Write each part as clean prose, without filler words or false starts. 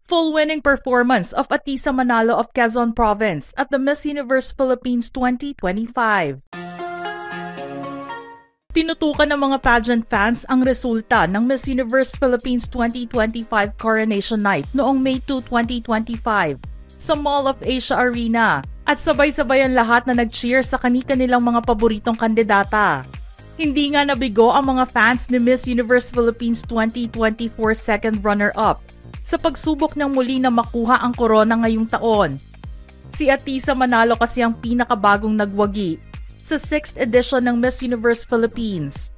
Full winning performance of Atisa Manalo of Quezon Province at the Miss Universe Philippines 2025. Tinutukan ng mga pageant fans ang resulta ng Miss Universe Philippines 2025 Coronation Night noong May 2, 2025 sa Mall of Asia Arena at sabay-sabay ang lahat na nag-cheer sa kani-kanilang mga paboritong kandidata. Hindi nga nabigo ang mga fans ni Miss Universe Philippines 2024 second runner-up sa pagsubok ng muli na makuha ang corona ngayong taon. Si Atisa Manalo kasi ang pinakabagong nagwagi sa 6th edition ng Miss Universe Philippines.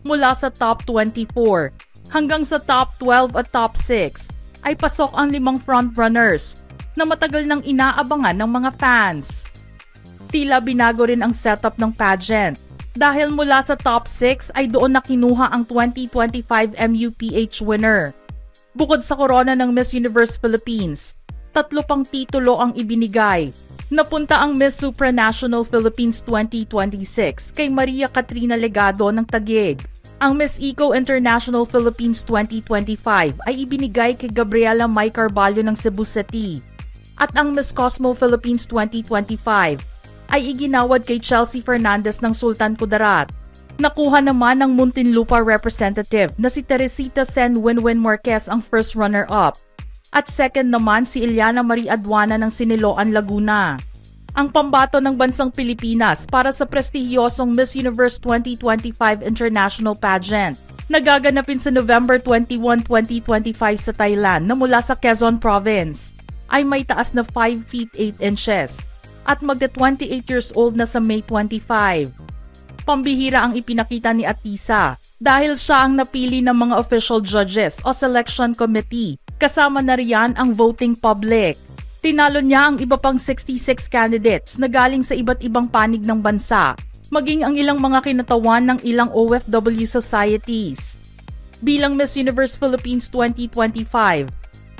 Mula sa top 24 hanggang sa top 12 at top 6 ay pasok ang 5 frontrunners na matagal nang inaabangan ng mga fans. Tila binago rin ang setup ng pageant dahil mula sa top 6 ay doon na kinuha ang 2025 MUPH winner. Bukod sa corona ng Miss Universe Philippines, 3 pang titulo ang ibinigay. Napunta ang Miss Supranational Philippines 2026 kay Maria Katrina Legado ng Taguig. Ang Miss Eco International Philippines 2025 ay ibinigay kay Gabriela May Carballo ng Cebu City. At ang Miss Cosmo Philippines 2025 ay iginawad kay Chelsea Fernandez ng Sultan Kudarat. Nakuha naman ng Muntinlupa representative na si Teresita Sen Winwin Marquez ang first runner-up. At second naman si Eliana Marie Aduana ng Siniloan, Laguna. Ang pambato ng bansang Pilipinas para sa prestihiyosong Miss Universe 2025 International Pageant na gaganapin sa November 21, 2025 sa Thailand na mula sa Quezon Province ay may taas na 5 feet 8 inches at magda 28 years old na sa May 25. Pambihira ang ipinakita ni Atisa dahil siya ang napili ng mga official judges o selection committee, kasama na riyan ang voting public. Tinalo niya ang iba pang 66 candidates na galing sa iba't ibang panig ng bansa, maging ang ilang mga kinatawan ng ilang OFW societies. Bilang Miss Universe Philippines 2025,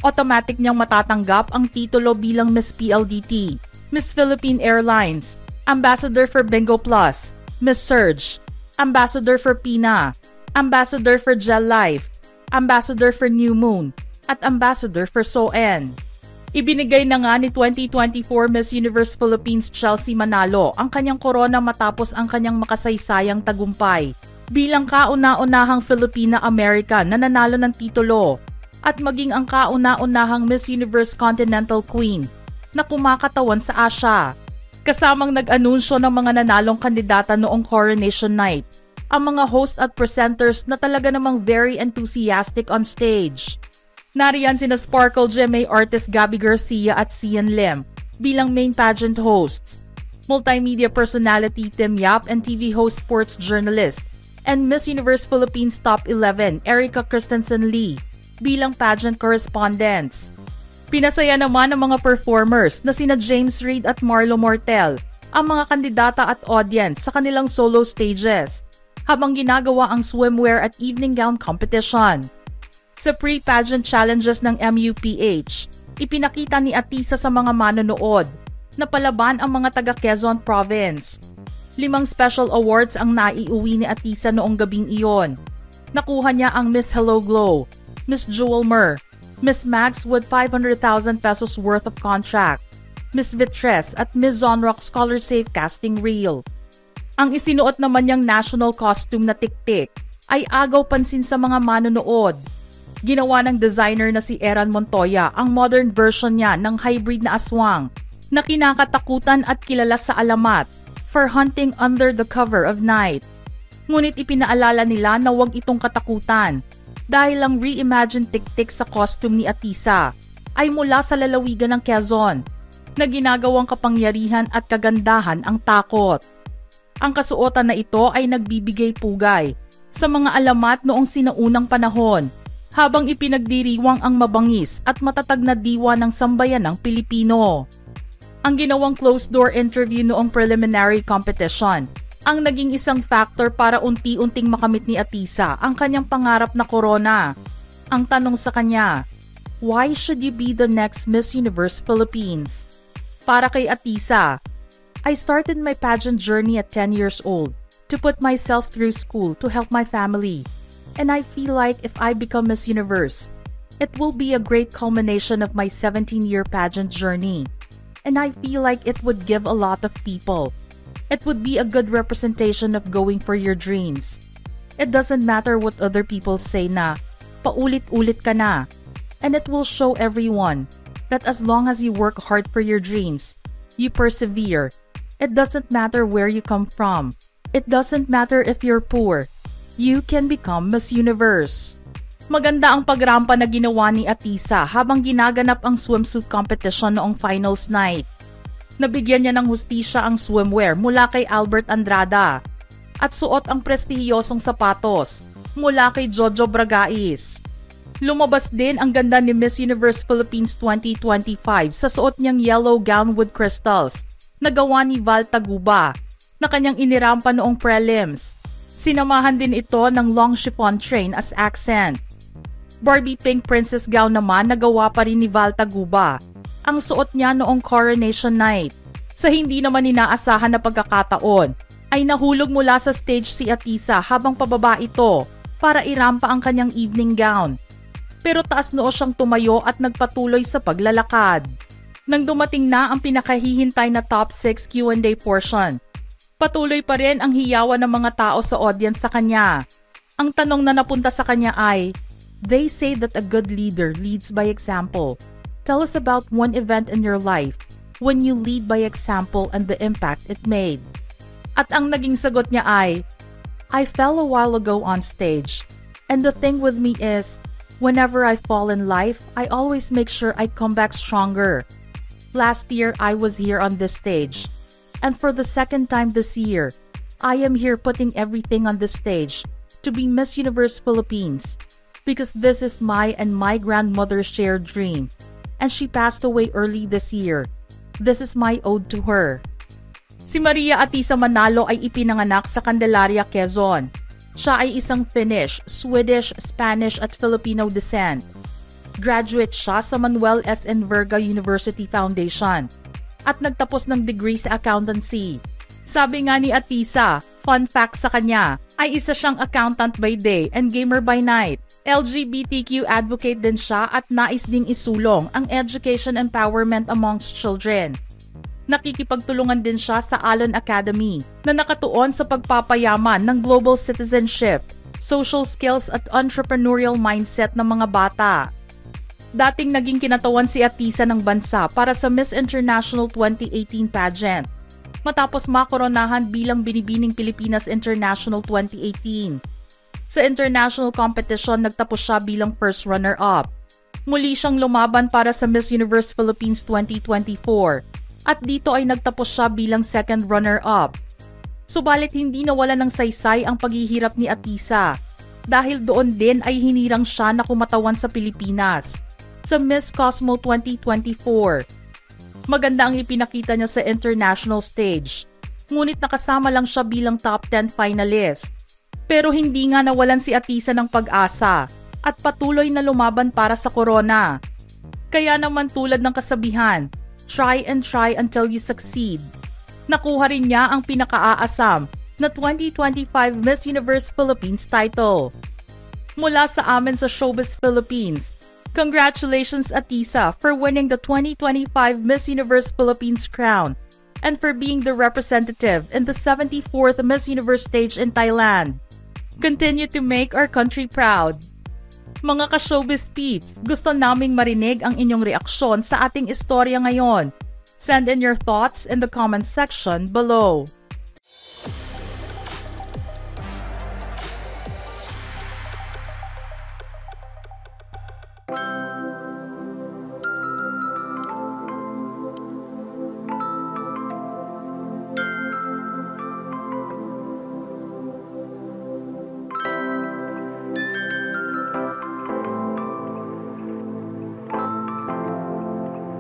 automatic niyang matatanggap ang titulo bilang Miss PLDT, Miss Philippine Airlines, Ambassador for Bingo Plus, Miss Surge, Ambassador for Pina, Ambassador for Gel Life, Ambassador for New Moon, at Ambassador for SON. Ibinigay na nga ni 2024 Miss Universe Philippines Chelsea Manalo ang kanyang korona matapos ang kanyang makasaysayang tagumpay bilang kauna-unahang Filipina-American na nanalo ng titulo at maging ang kauna-unahang Miss Universe Continental Queen na kumakatawan sa Asia. Kasamang nag-anunsyo ng mga nanalong kandidata noong Coronation Night, ang mga host at presenters na talaga namang very enthusiastic on stage. Nariyan sina Sparkle GMA artist Gabby Garcia at Sian Lim bilang main pageant hosts, multimedia personality Tim Yap and TV host sports journalist, and Miss Universe Philippines Top 11 Erica Christensen Lee bilang pageant correspondents. Pinasaya naman ng mga performers na sina James Reid at Marlo Mortel ang mga kandidata at audience sa kanilang solo stages habang ginagawa ang swimwear at evening gown competition. Sa pre-pageant challenges ng MUPH, ipinakita ni Atisa sa mga manonood na palaban ang mga taga Quezon Province. 5 special awards ang naiuwi ni Atisa noong gabing iyon. Nakuha niya ang Miss Hello Glow, Miss Jewel Mer, Miss Max with 500,000 pesos worth of contract, Miss Vitres at Miss Zonrock Scholar Safe Casting Reel. Ang isinuot naman niyang national costume na tiktik ay agaw pansin sa mga manonood. Ginawa ng designer na si Eran Montoya ang modern version niya ng hybrid na aswang na kinakatakutan at kilala sa alamat for hunting under the cover of night. Ngunit ipinaalala nila na huwag itong katakutan dahil ang reimagined tiktik sa costume ni Atisa ay mula sa lalawigan ng Quezon na ginagawang kapangyarihan at kagandahan ang takot. Ang kasuotan na ito ay nagbibigay pugay sa mga alamat noong sinaunang panahon habang ipinagdiriwang ang mabangis at matatag na diwa ng sambayan ng Pilipino. Ang ginawang closed-door interview noong preliminary competition ang naging isang factor para unti-unting makamit ni Atisa ang kanyang pangarap na corona. Ang tanong sa kanya, why should you be the next Miss Universe Philippines? Para kay Atisa, I started my pageant journey at 10 years old to put myself through school to help my family. And I feel like if I become Miss Universe, It will be a great culmination of my 17-year pageant journey, and I feel like it would give a lot of people. It would be a good representation of going for your dreams. It doesn't matter what other people say na, paulit-ulit ka na. And it will show everyone that as long as you work hard for your dreams, you persevere. It doesn't matter where you come from. It doesn't matter if you're poor. You can become Miss Universe. Maganda ang pagrampa na ginawa ni Atisa habang ginaganap ang swimsuit competition noong finals night. Nabigyan niya ng hustisya ang swimwear mula kay Albert Andrada at suot ang prestihiyosong sapatos mula kay Jojo Bragais. Lumabas din ang ganda ni Miss Universe Philippines 2025 sa suot niyang yellow gown with crystals na gawa ni Val Taguba na kanyang inirampa noong prelims. Sinamahan din ito ng long chiffon train as accent. Barbie pink princess gown naman na gawa pa rin ni Val Taguba. Ang suot niya noong coronation night. Sa hindi naman inaasahan na pagkakataon, ay nahulog mula sa stage si Atisa habang pababa ito para irampa ang kanyang evening gown. Pero taas noo siyang tumayo at nagpatuloy sa paglalakad. Nang dumating na ang pinakahihintay na top 6 Q&A portion, patuloy pa rin ang hiyawan ng mga tao sa audience sa kanya. Ang tanong na napunta sa kanya ay, they say that a good leader leads by example. Tell us about one event in your life when you lead by example and the impact it made. At ang naging sagot niya ay, I fell a while ago on stage. And the thing with me is, whenever I fall in life, I always make sure I come back stronger. Last year, I was here on this stage. And for the second time this year, I am here putting everything on this stage to be Miss Universe Philippines. Because this is my and my grandmother's shared dream. And she passed away early this year. This is my ode to her. Si Maria Atisa Manalo ay ipinanganak sa Candelaria, Quezon. Siya ay isang Finnish, Swedish, Spanish at Filipino descent. Graduate siya sa Manuel S. Enverga University Foundation at nagtapos ng degree sa accountancy. Sabi nga ni Atisa, fun fact sa kanya, ay isa siyang accountant by day and gamer by night. LGBTQ advocate din siya at nais ding isulong ang education empowerment amongst children. Nakikipagtulungan din siya sa Alon Academy na nakatuon sa pagpapayaman ng global citizenship, social skills at entrepreneurial mindset ng mga bata. Dating naging kinatawan si Atisa ng bansa para sa Miss International 2018 pageant, matapos makoronahan bilang Binibining Pilipinas International 2018. Sa international competition, nagtapos siya bilang first runner-up. Muli siyang lumaban para sa Miss Universe Philippines 2024 at dito ay nagtapos siya bilang second runner-up. Subalit hindi nawala ng saysay ang paghihirap ni Atisa dahil doon din ay hinirang siya na kumatawan sa Pilipinas sa Miss Cosmo 2024. Maganda ang ipinakita niya sa international stage, ngunit nakasama lang siya bilang top 10 finalist. Pero hindi nga nawalan si Atisa ng pag-asa at patuloy na lumaban para sa corona. Kaya naman tulad ng kasabihan, try and try until you succeed. Nakuha rin niya ang pinakaaasam na 2025 Miss Universe Philippines title. Mula sa amin sa Showbiz Philippines, congratulations Atisa for winning the 2025 Miss Universe Philippines crown and for being the representative in the 74th Miss Universe stage in Thailand. Continue to make our country proud. Mga ka-showbiz peeps, gusto naming marinig ang inyong reaksyon sa ating istorya ngayon. Send in your thoughts in the comment section below.